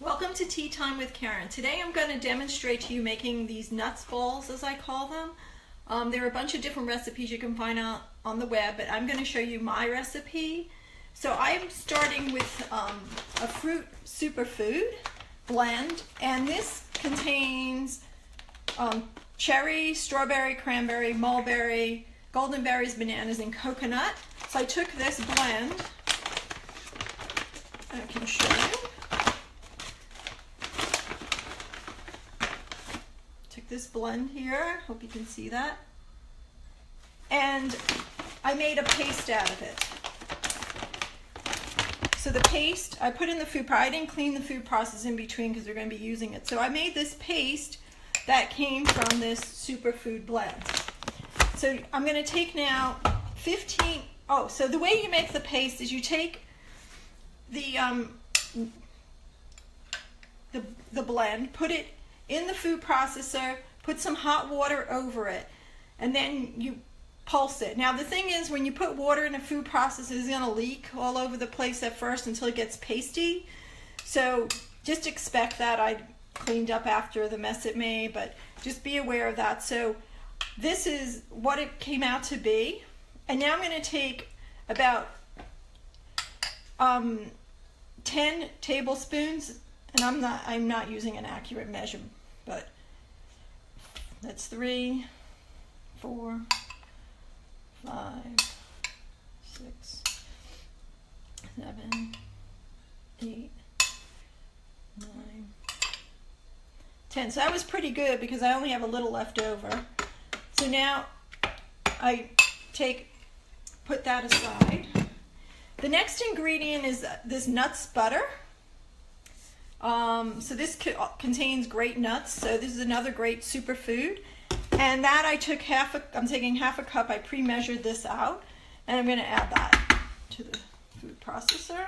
Welcome to Tea Time with Karen. Today I'm going to demonstrate to you making these nuts balls, as I call them. There are a bunch of different recipes you can find on the web, but I'm going to show you my recipe. So I'm starting with a fruit superfood blend, and this contains cherry, strawberry, cranberry, mulberry, golden berries, bananas, and coconut. So I took this blend, I can show you. Took this blend here, hope you can see that. And I made a paste out of it. So the paste, I put in the food processor. I didn't clean the food processor in between because we're going to be using it. So I made this paste that came from this superfood blend. So I'm going to take now 15, so the way you make the paste is you take the blend, put it in the food processor, put some hot water over it, and then you pulse it. Now the thing is, when you put water in a food processor, it's going to leak all over the place at first until it gets pasty. So just expect that. I cleaned up after the mess it made, but just be aware of that. So this is what it came out to be. And now I'm going to take about 10 tablespoons, and I'm not using an accurate measure, but that's 3, 4, 5, 6, 7, 8, 9, 10. So that was pretty good because I only have a little left over. So now I put that aside. The next ingredient is this nuts butter. So this contains great nuts. So this is another great superfood. And that I'm taking half a cup. I pre-measured this out, and I'm going to add that to the food processor.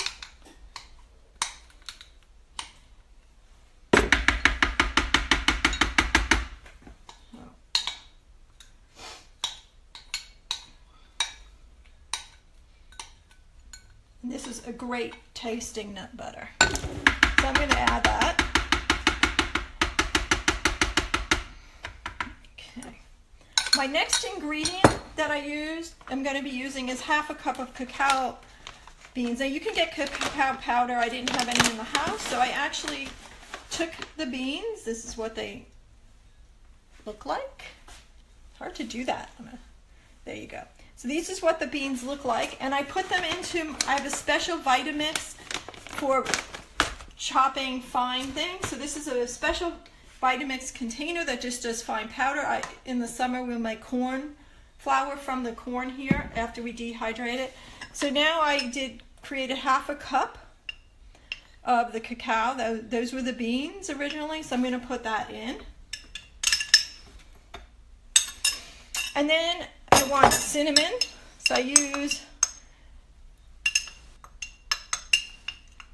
And this is a great tasting nut butter. So I'm going to add that. Okay. My next ingredient that I'm going to be using is half a cup of cacao beans. Now you can get cacao powder. I didn't have any in the house, so I actually took the beans. This is what they look like. It's hard to do that. There you go. So this is what the beans look like, and I put them into, I have a special Vitamix for chopping fine things. So this is a special Vitamix container that just does fine powder. In the summer we'll make corn flour from the corn here after we dehydrate it. So now I created half a cup of the cacao. Those were the beans originally, so I'm going to put that in. And then I want cinnamon, so I use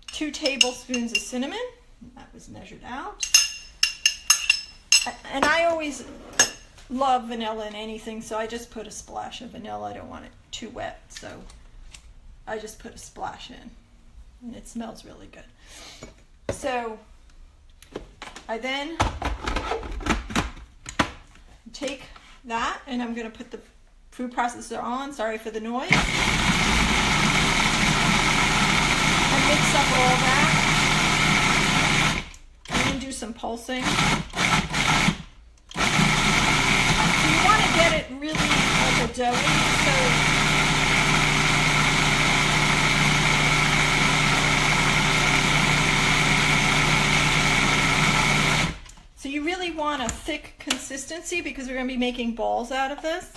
2 tablespoons of cinnamon. That was measured out. And I always love vanilla in anything, so I just put a splash of vanilla. I don't want it too wet, so I just put a splash in, and it smells really good. So I then take that, and I'm going to put the food processor on. Sorry for the noise. And mix up all that. I'm going to do some pulsing. So you want to get it really like a doughy. So you really want a thick consistency because we're going to be making balls out of this.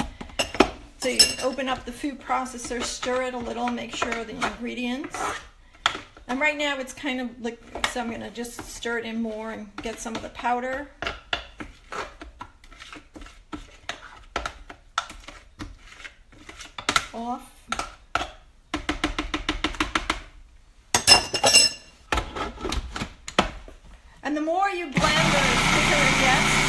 So you open up the food processor, stir it a little, make sure the ingredients. And right now it's kind of like, so I'm going to just stir it in more and get some of the powder. Off. And the more you blend, the thicker it gets.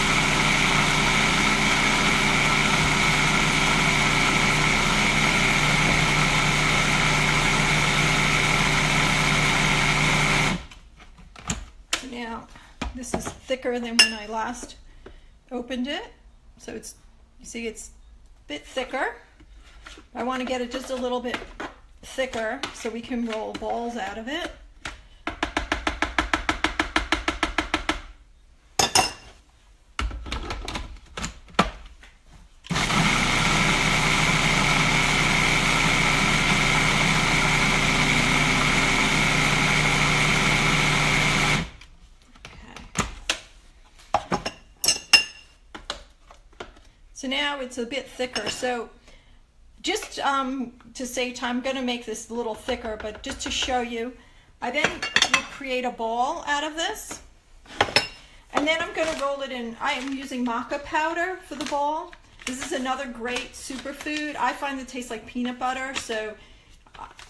Now, this is thicker than when I last opened it. So it's, you see it's a bit thicker. I want to get it just a little bit thicker so we can roll balls out of it. So now it's a bit thicker. So just to save time, I'm going to make this a little thicker, but just to show you, I then will create a ball out of this. And then I'm going to roll it in. I am using maca powder for the ball. This is another great superfood. I find it tastes like peanut butter, so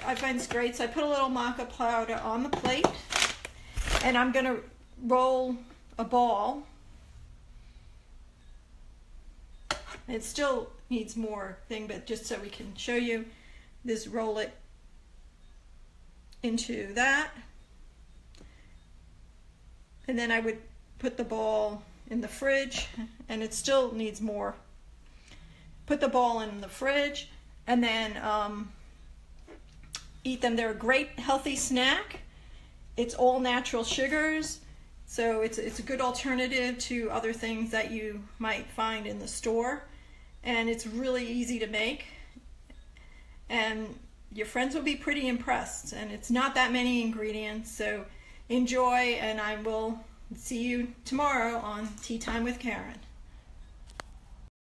I find it's great. So I put a little maca powder on the plate, and I'm going to roll a ball. It still needs more thing, but just so we can show you, this roll it into that. And then I would put the ball in the fridge, and it still needs more. Put the ball in the fridge, and then eat them. They're a great healthy snack. It's all natural sugars, so it's a good alternative to other things that you might find in the store. And it's really easy to make, and your friends will be pretty impressed, and it's not that many ingredients, so enjoy, and I will see you tomorrow on Tea Time with Karen.